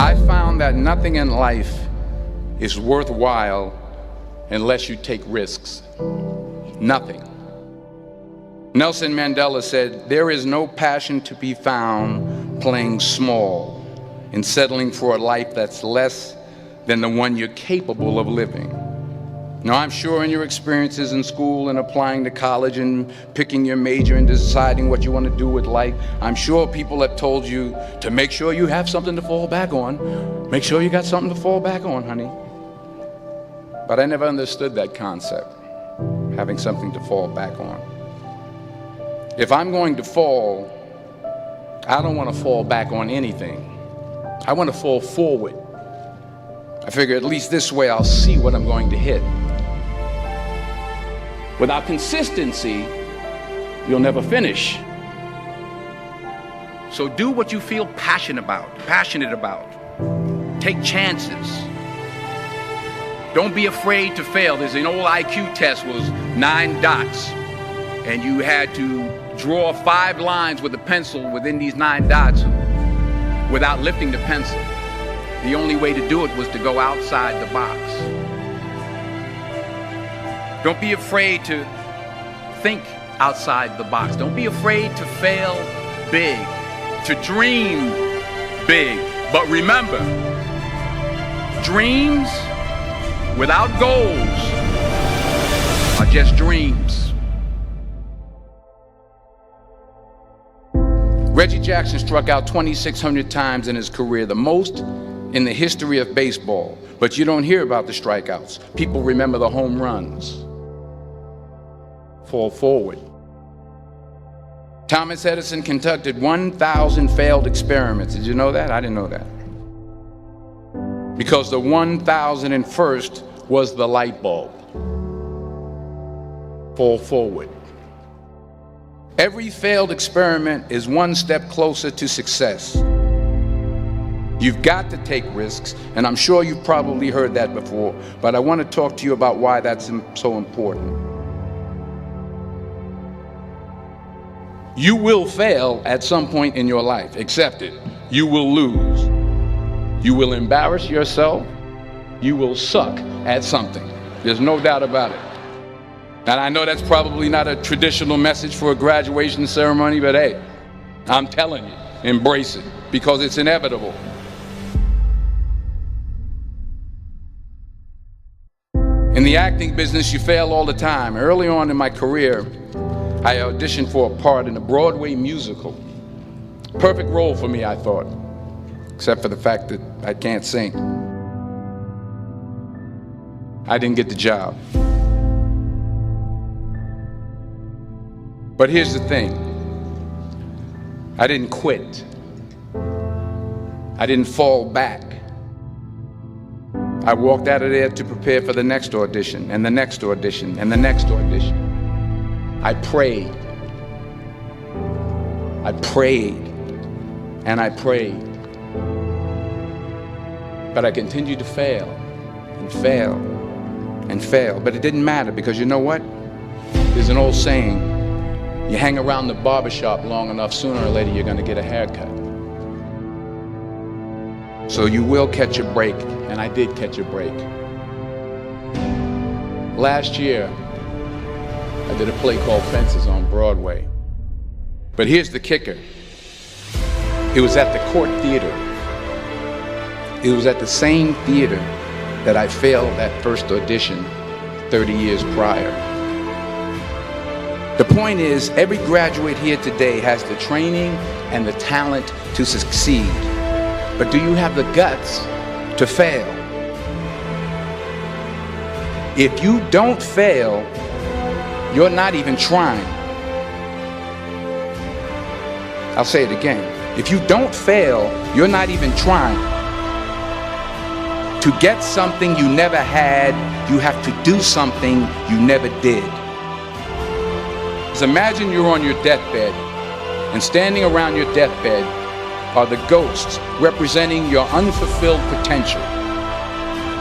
I found that nothing in life is worthwhile unless you take risks. Nothing. Nelson Mandela said, "There is no passion to be found playing small and settling for a life that's less than the one you're capable of living." Now, I'm sure in your experiences in school and applying to college and picking your major and deciding what you want to do with life, I'm sure people have told you to make sure you have something to fall back on. Make sure you got something to fall back on, honey. But I never understood that concept, having something to fall back on. If I'm going to fall, I don't want to fall back on anything. I want to fall forward. I figure at least this way I'll see what I'm going to hit. Without consistency, you'll never finish. So do what you feel passionate about. Take chances. Don't be afraid to fail. There's an old IQ test, was 9 dots, and you had to draw 5 lines with a pencil within these 9 dots without lifting the pencil. The only way to do it was to go outside the box. Don't be afraid to think outside the box. Don't be afraid to fail big, to dream big. But remember, dreams without goals are just dreams. Reggie Jackson struck out 2,600 times in his career, the most in the history of baseball. But you don't hear about the strikeouts. People remember the home runs. Fall forward. Thomas Edison conducted 1,000 failed experiments. Did you know that? I didn't know that. Because the 1,001st was the light bulb. Fall forward. Every failed experiment is one step closer to success. You've got to take risks, and I'm sure you've probably heard that before, but I want to talk to you about why that's so important. You will fail at some point in your life. Accept it. You will lose. You will embarrass yourself. You will suck at something. There's no doubt about it. And I know that's probably not a traditional message for a graduation ceremony, but hey, I'm telling you, embrace it, because it's inevitable. In the acting business, you fail all the time. Early on in my career, I auditioned for a part in a Broadway musical. Perfect role for me, I thought, except for the fact that I can't sing. I didn't get the job. But here's the thing. I didn't quit. I didn't fall back. I walked out of there to prepare for the next audition, and the next audition, and the next audition. I prayed. I prayed. And I prayed. But I continued to fail and fail and fail. But it didn't matter, because you know what? There's an old saying, you hang around the barbershop long enough, sooner or later you're going to get a haircut. So you will catch a break, and I did catch a break. Last year, I did a play called Fences on Broadway. But here's the kicker. It was at the Court Theater. It was at the same theater that I failed that first audition 30 years prior. The point is, every graduate here today has the training and the talent to succeed. But do you have the guts to fail? If you don't fail, you're not even trying. I'll say it again. If you don't fail, you're not even trying. To get something you never had, you have to do something you never did. Just imagine you're on your deathbed, and standing around your deathbed are the ghosts representing your unfulfilled potential.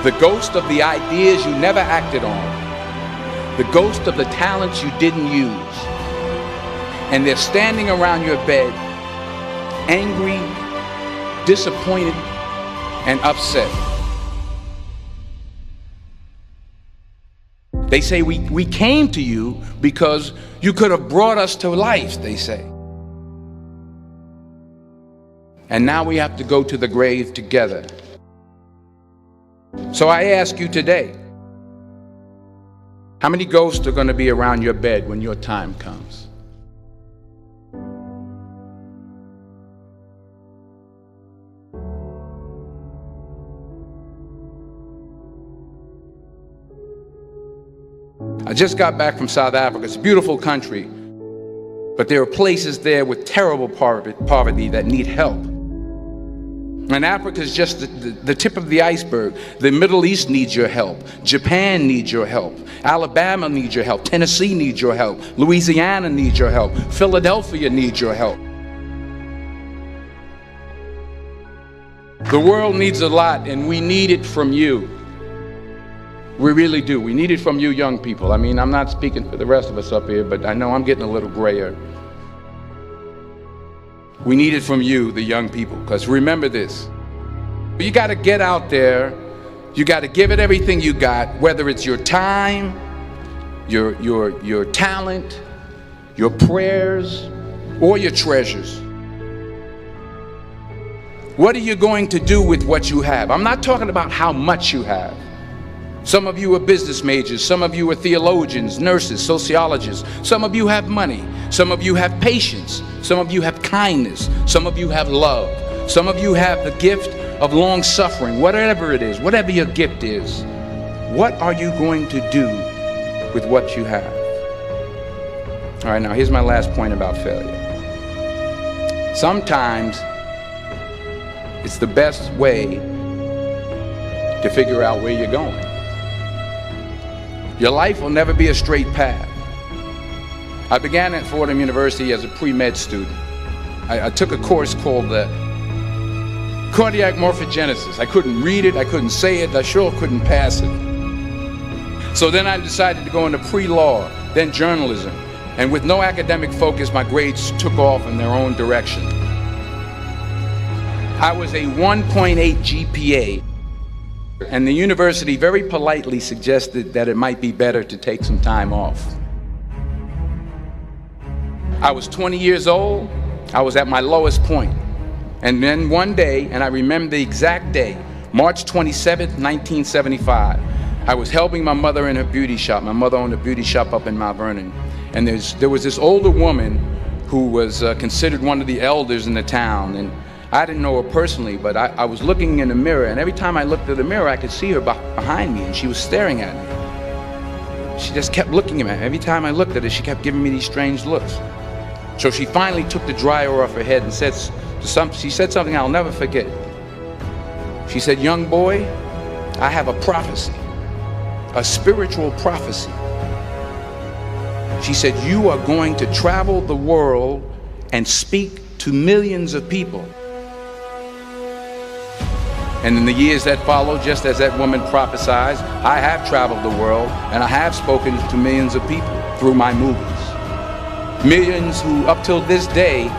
The ghost of the ideas you never acted on. The ghost of the talents you didn't use. And they're standing around your bed, angry, disappointed, and upset. They say we came to you because you could have brought us to life, they say. And now we have to go to the grave together. So I ask you today, how many ghosts are going to be around your bed when your time comes? I just got back from South Africa. It's a beautiful country, but there are places there with terrible poverty that need help. And Africa is just the tip of the iceberg. The Middle East needs your help. Japan needs your help. Alabama needs your help. Tennessee needs your help. Louisiana needs your help. Philadelphia needs your help. The world needs a lot, and we need it from you. We really do. We need it from you young people. I mean, I'm not speaking for the rest of us up here, but I know I'm getting a little grayer. We need it from you, the young people, because remember this. You got to get out there. You got to give it everything you got, whether it's your time, your talent, your prayers, or your treasures. What are you going to do with what you have? I'm not talking about how much you have. Some of you are business majors, some of you are theologians, nurses, sociologists. Some of you have money, some of you have patience, some of you have kindness, some of you have love, some of you have the gift of long suffering. Whatever it is, whatever your gift is, what are you going to do with what you have? All right, now here's my last point about failure. Sometimes it's the best way to figure out where you're going. Your life will never be a straight path. I began at Fordham University as a pre-med student. I took a course called cardiac morphogenesis. I couldn't read it, I couldn't say it, I sure couldn't pass it. So then I decided to go into pre-law, then journalism. And with no academic focus, my grades took off in their own direction. I was a 1.8 GPA. And the university very politely suggested that it might be better to take some time off. I was 20 years old. I was at my lowest point. And then one day, and I remember the exact day, March 27th, 1975, I was helping my mother in her beauty shop. My mother owned a beauty shop up in Mount Vernon. And there was this older woman who was considered one of the elders in the town. And I didn't know her personally, but I was looking in the mirror, and every time I looked at the mirror, I could see her behind me, and she was staring at me. She just kept looking at me. Every time I looked at her, she kept giving me these strange looks. So she finally took the dryer off her head and she said something I'll never forget. She said, "Young boy, I have a prophecy, a spiritual prophecy." She said, "You are going to travel the world and speak to millions of people." And in the years that followed, just as that woman prophesied, I have traveled the world and I have spoken to millions of people through my movies. Millions who up till this day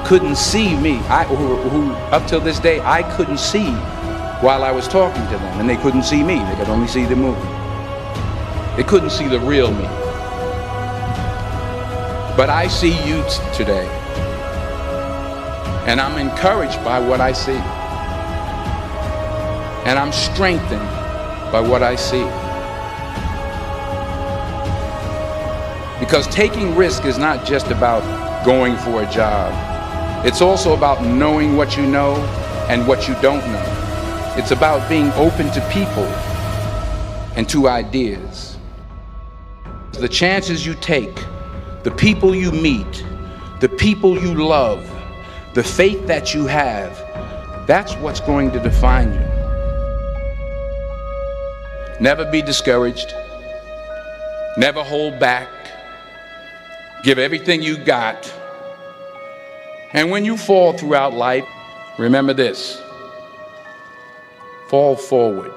couldn't see me, who up till this day I couldn't see while I was talking to them, and they couldn't see me, they could only see the movie. They couldn't see the real me. But I see you today, and I'm encouraged by what I see. And I'm strengthened by what I see. Because taking risk is not just about going for a job. It's also about knowing what you know and what you don't know. It's about being open to people and to ideas. The chances you take, the people you meet, the people you love, the faith that you have, that's what's going to define you. Never be discouraged. Never hold back. Give everything you got. And when you fall throughout life, remember this: fall forward.